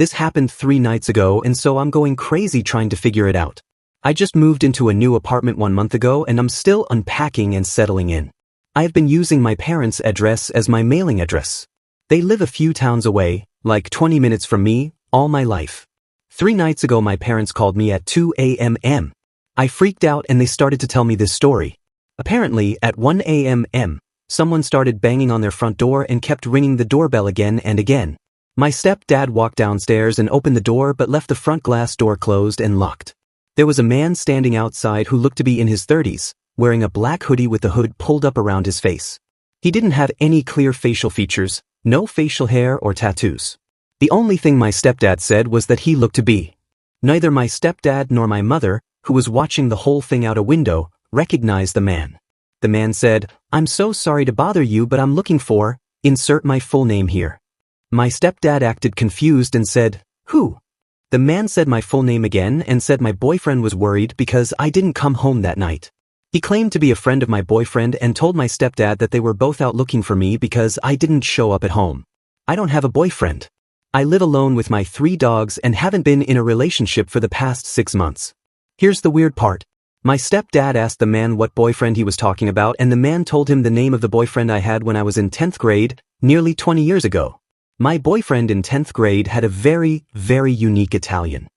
This happened 3 nights ago and so I'm going crazy trying to figure it out. I just moved into a new apartment 1 month ago and I'm still unpacking and settling in. I have been using my parents' address as my mailing address. They live a few towns away, like 20 minutes from me, all my life. 3 nights ago my parents called me at 2 a.m. I freaked out and they started to tell me this story. Apparently, at 1 a.m, someone started banging on their front door and kept ringing the doorbell again and again. My stepdad walked downstairs and opened the door but left the front glass door closed and locked. There was a man standing outside who looked to be in his 30s, wearing a black hoodie with the hood pulled up around his face. He didn't have any clear facial features, no facial hair or tattoos. The only thing my stepdad said was that he looked to be. Neither my stepdad nor my mother, who was watching the whole thing out a window, recognized the man. The man said, "I'm so sorry to bother you but I'm looking for, insert my full name here." My stepdad acted confused and said, "Who?" The man said my full name again and said my boyfriend was worried because I didn't come home that night. He claimed to be a friend of my boyfriend and told my stepdad that they were both out looking for me because I didn't show up at home. I don't have a boyfriend. I live alone with my 3 dogs and haven't been in a relationship for the past 6 months. Here's the weird part. My stepdad asked the man what boyfriend he was talking about and the man told him the name of the boyfriend I had when I was in 10th grade, nearly 20 years ago. My boyfriend in 10th grade had a very, very unique Italian.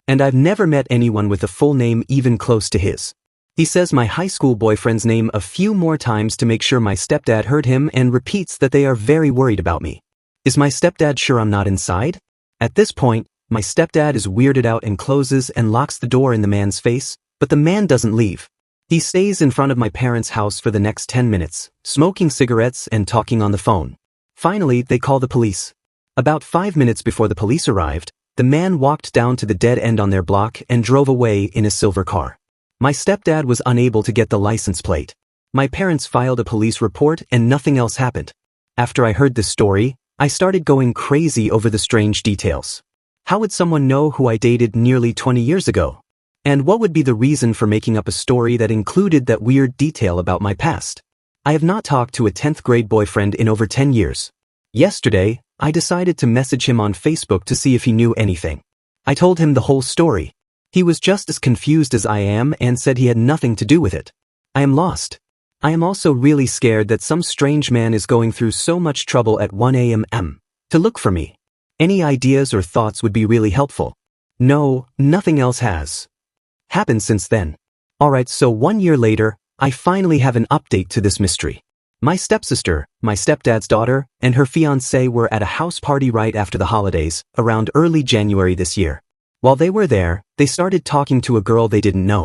And I've never met anyone with a full name even close to his. He says my high school boyfriend's name a few more times to make sure my stepdad heard him and repeats that they are very worried about me. Is my stepdad sure I'm not inside? At this point, my stepdad is weirded out and closes and locks the door in the man's face, but the man doesn't leave. He stays in front of my parents' house for the next 10 minutes, smoking cigarettes and talking on the phone. Finally, they call the police. About 5 minutes before the police arrived, the man walked down to the dead end on their block and drove away in a silver car. My stepdad was unable to get the license plate. My parents filed a police report and nothing else happened. After I heard this story, I started going crazy over the strange details. How would someone know who I dated nearly 20 years ago? And what would be the reason for making up a story that included that weird detail about my past? I have not talked to a 10th grade boyfriend in over 10 years. Yesterday, I decided to message him on Facebook to see if he knew anything. I told him the whole story. He was just as confused as I am and said he had nothing to do with it. I am lost. I am also really scared that some strange man is going through so much trouble at 1 a.m. to look for me. Any ideas or thoughts would be really helpful. No, nothing else has happened since then. Alright, so 1 year later, I finally have an update to this mystery. My stepsister, my stepdad's daughter, and her fiancé were at a house party right after the holidays, around early January this year. While they were there, they started talking to a girl they didn't know.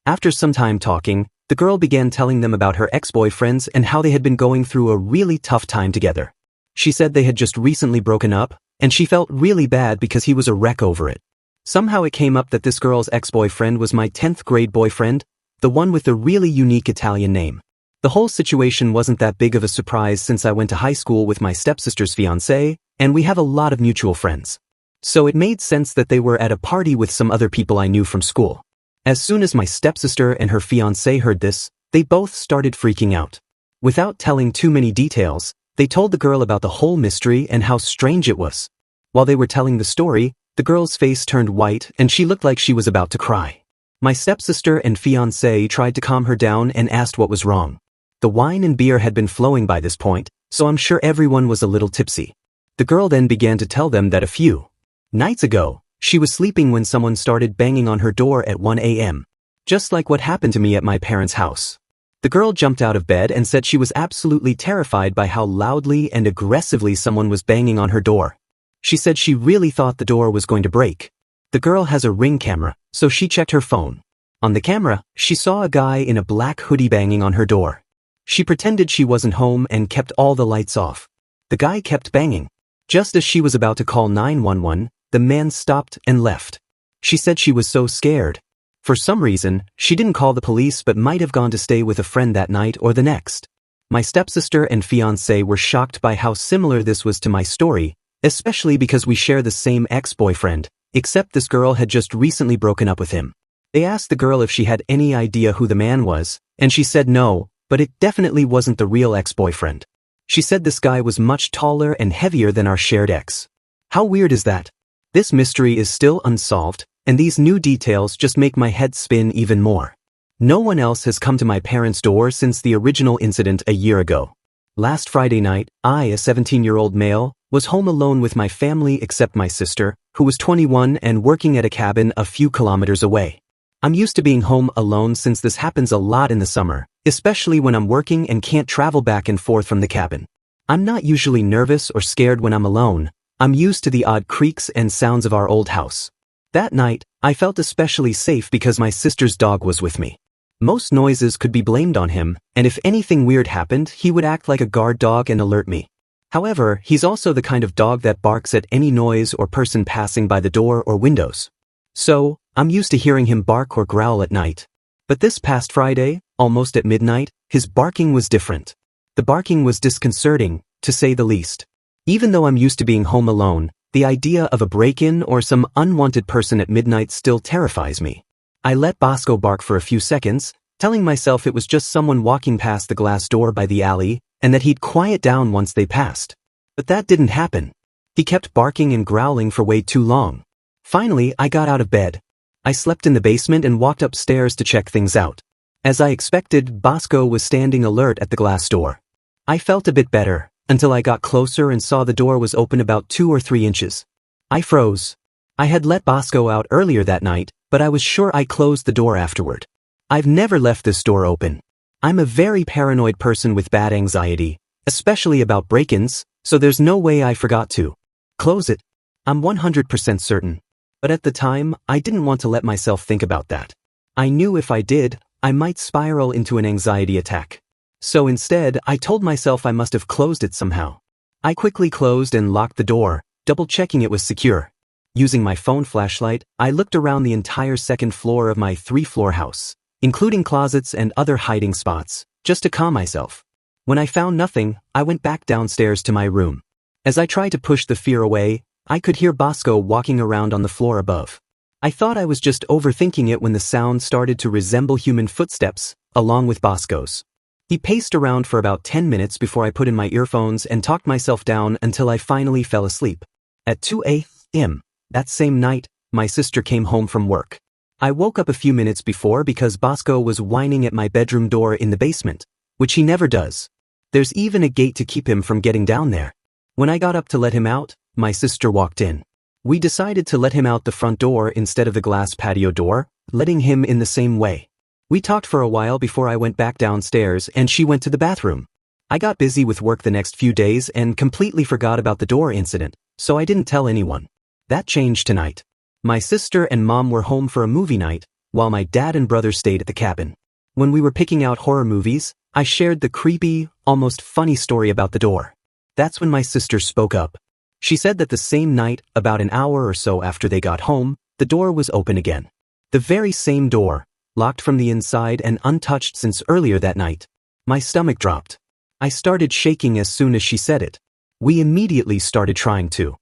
After some time talking, the girl began telling them about her ex-boyfriends and how they had been going through a really tough time together. She said they had just recently broken up, and she felt really bad because he was a wreck over it. Somehow it came up that this girl's ex-boyfriend was my 10th grade boyfriend, the one with the really unique Italian name. The whole situation wasn't that big of a surprise since I went to high school with my stepsister's fiancé, and we have a lot of mutual friends. So it made sense that they were at a party with some other people I knew from school. As soon as my stepsister and her fiancé heard this, they both started freaking out. Without telling too many details, they told the girl about the whole mystery and how strange it was. While they were telling the story, the girl's face turned white and she looked like she was about to cry. My stepsister and fiancé tried to calm her down and asked what was wrong. The wine and beer had been flowing by this point, so I'm sure everyone was a little tipsy. The girl then began to tell them that a few nights ago, she was sleeping when someone started banging on her door at 1 a.m. Just like what happened to me at my parents' house. The girl jumped out of bed and said she was absolutely terrified by how loudly and aggressively someone was banging on her door. She said she really thought the door was going to break. The girl has a Ring camera, so she checked her phone. On the camera, she saw a guy in a black hoodie banging on her door. She pretended she wasn't home and kept all the lights off. The guy kept banging. Just as she was about to call 911, the man stopped and left. She said she was so scared. For some reason, she didn't call the police but might have gone to stay with a friend that night or the next. My stepsister and fiancé were shocked by how similar this was to my story, especially because we share the same ex-boyfriend, except this girl had just recently broken up with him. They asked the girl if she had any idea who the man was, and she said no, but it definitely wasn't the real ex-boyfriend. She said this guy was much taller and heavier than our shared ex. How weird is that? This mystery is still unsolved, and these new details just make my head spin even more. No one else has come to my parents' door since the original incident a year ago. Last Friday night, I, a 17-year-old male, was home alone with my family except my sister, who was 21 and working at a cabin a few kilometers away. I'm used to being home alone since this happens a lot in the summer, especially when I'm working and can't travel back and forth from the cabin. I'm not usually nervous or scared when I'm alone. I'm used to the odd creaks and sounds of our old house. That night, I felt especially safe because my sister's dog was with me. Most noises could be blamed on him, and if anything weird happened, he would act like a guard dog and alert me. However, he's also the kind of dog that barks at any noise or person passing by the door or windows. So, I'm used to hearing him bark or growl at night. But this past Friday, almost at midnight, his barking was different. The barking was disconcerting, to say the least. Even though I'm used to being home alone, the idea of a break-in or some unwanted person at midnight still terrifies me. I let Bosco bark for a few seconds, telling myself it was just someone walking past the glass door by the alley, and that he'd quiet down once they passed. But that didn't happen. He kept barking and growling for way too long. Finally, I got out of bed. I slept in the basement and walked upstairs to check things out. As I expected, Bosco was standing alert at the glass door. I felt a bit better, until I got closer and saw the door was open about 2 or 3 inches. I froze. I had let Bosco out earlier that night, but I was sure I closed the door afterward. I've never left this door open. I'm a very paranoid person with bad anxiety, especially about break-ins, so there's no way I forgot to close it. I'm 100% certain. But at the time, I didn't want to let myself think about that. I knew if I did, I might spiral into an anxiety attack. So instead, I told myself I must have closed it somehow. I quickly closed and locked the door, double-checking it was secure. Using my phone flashlight, I looked around the entire second floor of my 3-floor house, including closets and other hiding spots, just to calm myself. When I found nothing, I went back downstairs to my room. As I tried to push the fear away, I could hear Bosco walking around on the floor above. I thought I was just overthinking it when the sound started to resemble human footsteps, along with Bosco's. He paced around for about 10 minutes before I put in my earphones and talked myself down until I finally fell asleep. At 2 a.m. that same night, my sister came home from work. I woke up a few minutes before because Bosco was whining at my bedroom door in the basement, which he never does. There's even a gate to keep him from getting down there. When I got up to let him out, my sister walked in. We decided to let him out the front door instead of the glass patio door, letting him in the same way. We talked for a while before I went back downstairs and she went to the bathroom. I got busy with work the next few days and completely forgot about the door incident, so I didn't tell anyone. That changed tonight. My sister and mom were home for a movie night, while my dad and brother stayed at the cabin. When we were picking out horror movies, I shared the creepy, almost funny story about the door. That's when my sister spoke up. She said that the same night, about an hour or so after they got home, the door was open again. The very same door, locked from the inside and untouched since earlier that night. My stomach dropped. I started shaking as soon as she said it. We immediately started trying to.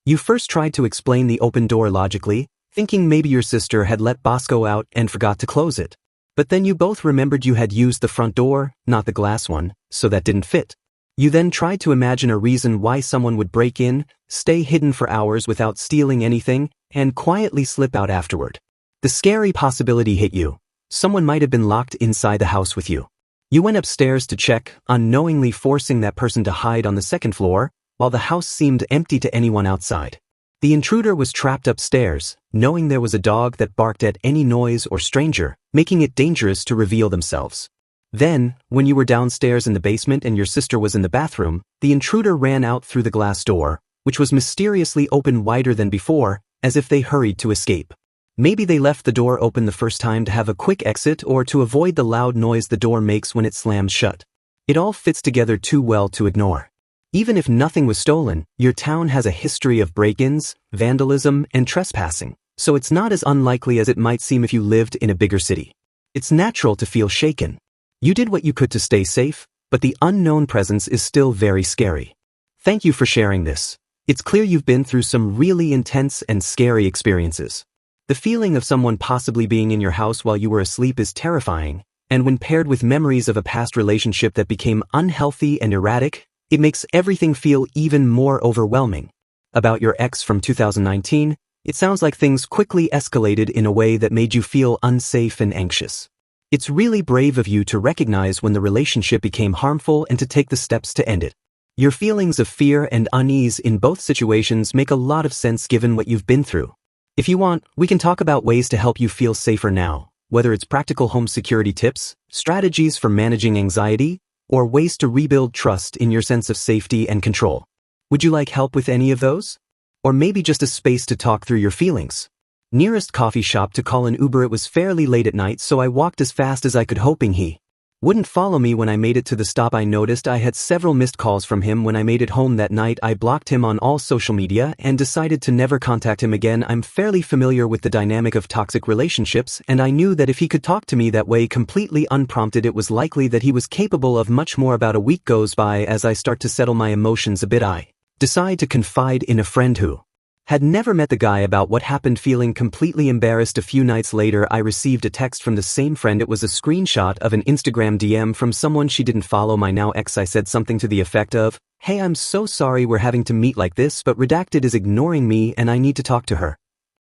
You first tried to explain the open door logically, thinking maybe your sister had let Bosco out and forgot to close it. But then you both remembered you had used the front door, not the glass one, so that didn't fit. You then tried to imagine a reason why someone would break in, stay hidden for hours without stealing anything, and quietly slip out afterward. The scary possibility hit you. Someone might have been locked inside the house with you. You went upstairs to check, unknowingly forcing that person to hide on the second floor, while the house seemed empty to anyone outside. The intruder was trapped upstairs, knowing there was a dog that barked at any noise or stranger, making it dangerous to reveal themselves. Then, when you were downstairs in the basement and your sister was in the bathroom, the intruder ran out through the glass door, which was mysteriously open wider than before, as if they hurried to escape. Maybe they left the door open the first time to have a quick exit or to avoid the loud noise the door makes when it slams shut. It all fits together too well to ignore. Even if nothing was stolen, your town has a history of break-ins, vandalism, and trespassing, so it's not as unlikely as it might seem if you lived in a bigger city. It's natural to feel shaken. You did what you could to stay safe, but the unknown presence is still very scary. Thank you for sharing this. It's clear you've been through some really intense and scary experiences. The feeling of someone possibly being in your house while you were asleep is terrifying, and when paired with memories of a past relationship that became unhealthy and erratic, it makes everything feel even more overwhelming. About your ex from 2019, it sounds like things quickly escalated in a way that made you feel unsafe and anxious. It's really brave of you to recognize when the relationship became harmful and to take the steps to end it. Your feelings of fear and unease in both situations make a lot of sense given what you've been through. If you want, we can talk about ways to help you feel safer now, whether it's practical home security tips, strategies for managing anxiety, or ways to rebuild trust in your sense of safety and control. Would you like help with any of those? Or maybe just a space to talk through your feelings? Nearest coffee shop to call an Uber. It was fairly late at night, so I walked as fast as I could, hoping he wouldn't follow me. When I made it to the stop, I noticed I had several missed calls from him. When I made it home that night, I blocked him on all social media and decided to never contact him again. I'm fairly familiar with the dynamic of toxic relationships, and I knew that if he could talk to me that way completely unprompted, it was likely that he was capable of much more. About a week goes by. As I start to settle my emotions a bit, I decide to confide in a friend who had never met the guy about what happened. Feeling completely embarrassed, a few nights later I received a text from the same friend. It was a screenshot of an Instagram DM from someone she didn't follow, my now ex. I said something to the effect of, "Hey, I'm so sorry we're having to meet like this, but redacted is ignoring me and I need to talk to her."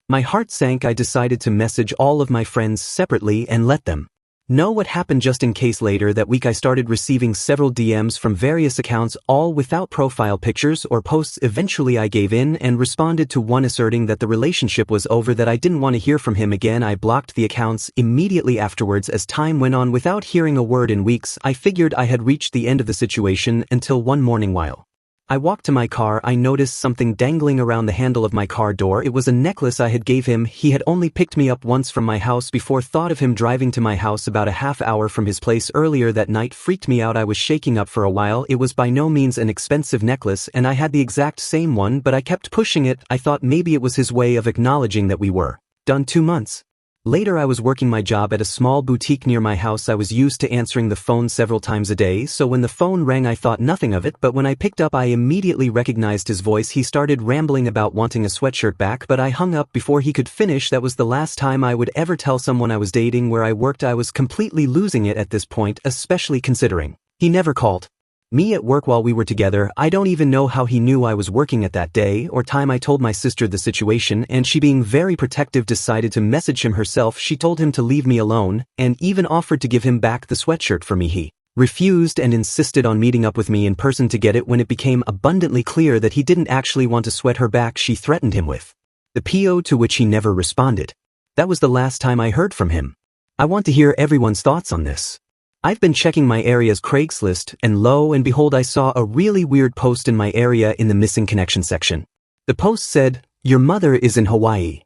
My heart sank. I decided to message all of my friends separately and let them know what happened just in case. Later that week I started receiving several DMs from various accounts, all without profile pictures or posts. Eventually I gave in and responded to one asserting that the relationship was over, that I didn't want to hear from him again. I blocked the accounts immediately afterwards. As time went on without hearing a word in weeks, I figured I had reached the end of the situation until one morning while I walked to my car, I noticed something dangling around the handle of my car door. It was a necklace I had gave him. He had only picked me up once from my house before. Thought of him driving to my house about a half hour from his place earlier that night freaked me out. I was shaking up for a while. It was by no means an expensive necklace and I had the exact same one, but I kept pushing it. I thought maybe it was his way of acknowledging that we were done. 2 months later, I was working my job at a small boutique near my house. I was used to answering the phone several times a day, so when the phone rang I thought nothing of it, but when I picked up I immediately recognized his voice. He started rambling about wanting a sweatshirt back, but I hung up before he could finish. That was the last time I would ever tell someone I was dating. Where I worked, I was completely losing it at this point, especially considering he never called me at work while we were together. I don't even know how he knew I was working at that day or time. I told my sister the situation and she, being very protective, decided to message him herself. She told him to leave me alone and even offered to give him back the sweatshirt for me. He refused and insisted on meeting up with me in person to get it. When it became abundantly clear that he didn't actually want to sweat her back, she threatened him with the PO, to which he never responded. That was the last time I heard from him. I want to hear everyone's thoughts on this. I've been checking my area's Craigslist, and lo and behold, I saw a really weird post in my area in the missing connection section. The post said, "Your mother is in Hawaii,"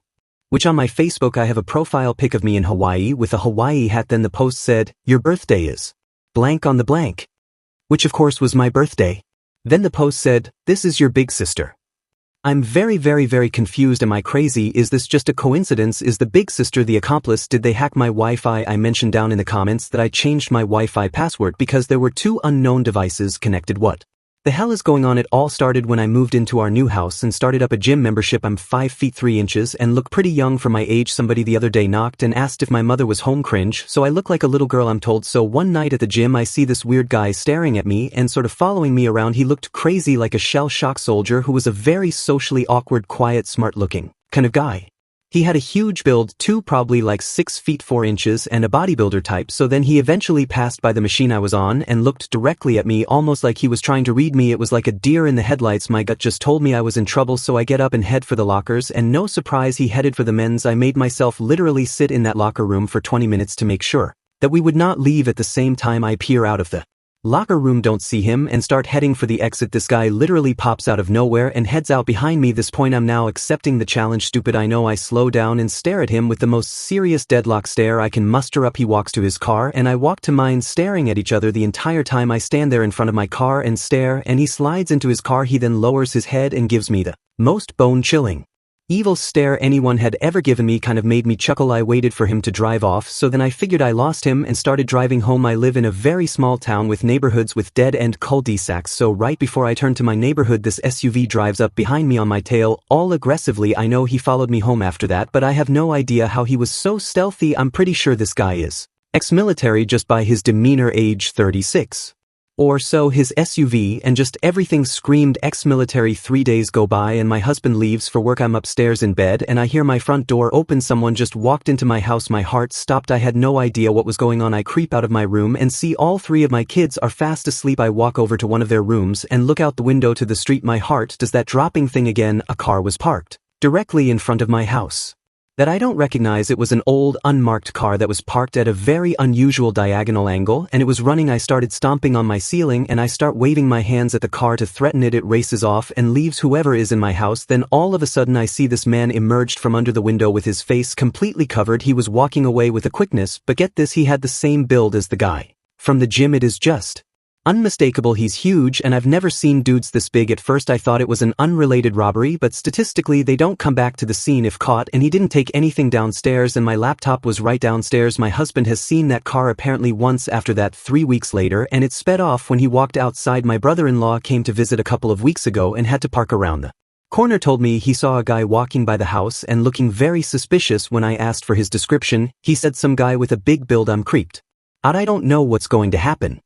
which on my Facebook I have a profile pic of me in Hawaii with a Hawaii hat. Then the post said, "Your birthday is blank on the blank," which of course was my birthday. Then the post said, "This is your big sister." I'm very confused. Am I crazy? Is this just a coincidence? Is the big sister the accomplice? Did they hack my Wi-Fi? I mentioned down in the comments that I changed my Wi-Fi password because there were 2 unknown devices connected. What the hell is going on? It all started when I moved into our new house and started up a gym membership. I'm 5 feet 3 inches and look pretty young for my age. Somebody the other day knocked and asked if my mother was home. Cringe, so I look like a little girl, I'm told. So one night at the gym I see this weird guy staring at me and sort of following me around. He looked crazy, like a shell-shocked soldier who was a very socially awkward, quiet, smart-looking kind of guy. He had a huge build too, probably like 6 feet 4 inches and a bodybuilder type. So then he eventually passed by the machine I was on and looked directly at me, almost like he was trying to read me. It was like a deer in the headlights. My gut just told me I was in trouble, so I get up and head for the lockers, and no surprise, he headed for the men's. I made myself literally sit in that locker room for 20 minutes to make sure that we would not leave. At the same time I peer out of the locker room, don't see him, and start heading for the exit. This guy literally pops out of nowhere and heads out behind me. This point I'm now accepting the challenge. Stupid, I know. I slow down and stare at him with the most serious deadlock stare I can muster up. He walks to his car and I walk to mine, staring at each other the entire time. I stand there in front of my car and stare, and he slides into his car. He then lowers his head and gives me the most bone-chilling evil stare anyone had ever given me. Kind of made me chuckle. I waited for him to drive off, so then I figured I lost him and started driving home. I live in a very small town with neighborhoods with dead-end cul-de-sacs, so right before I turn to my neighborhood this SUV drives up behind me on my tail, all aggressively. I know he followed me home after that, but I have no idea how he was so stealthy. I'm pretty sure this guy is ex-military just by his demeanor. Age 36. or so his SUV, and just everything screamed ex-military. 3 days go by and my husband leaves for work. I'm upstairs in bed and I hear my front door open. Someone just walked into my house. My heart stopped. I had no idea what was going on. I creep out of my room and see all 3 of my kids are fast asleep. I walk over to one of their rooms and look out the window to the street. My heart does that dropping thing again. A car was parked directly in front of my house that I don't recognize. It was an old, unmarked car that was parked at a very unusual diagonal angle, and it was running. I started stomping on my ceiling and I start waving my hands at the car to threaten it. It races off and leaves whoever is in my house. Then all of a sudden I see this man emerged from under the window with his face completely covered. He was walking away with a quickness, but get this, he had the same build as the guy from the gym. It is just unmistakable. He's huge and I've never seen dudes this big. At first I thought it was an unrelated robbery, but statistically they don't come back to the scene if caught, and he didn't take anything downstairs, and my laptop was right downstairs. My husband has seen that car apparently once after that 3 weeks later, and it sped off when he walked outside. My brother-in-law came to visit a couple of weeks ago and had to park around the corner. Told me he saw a guy walking by the house and looking very suspicious. When I asked for his description, he said some guy with a big build. I'm creeped out. I don't know what's going to happen.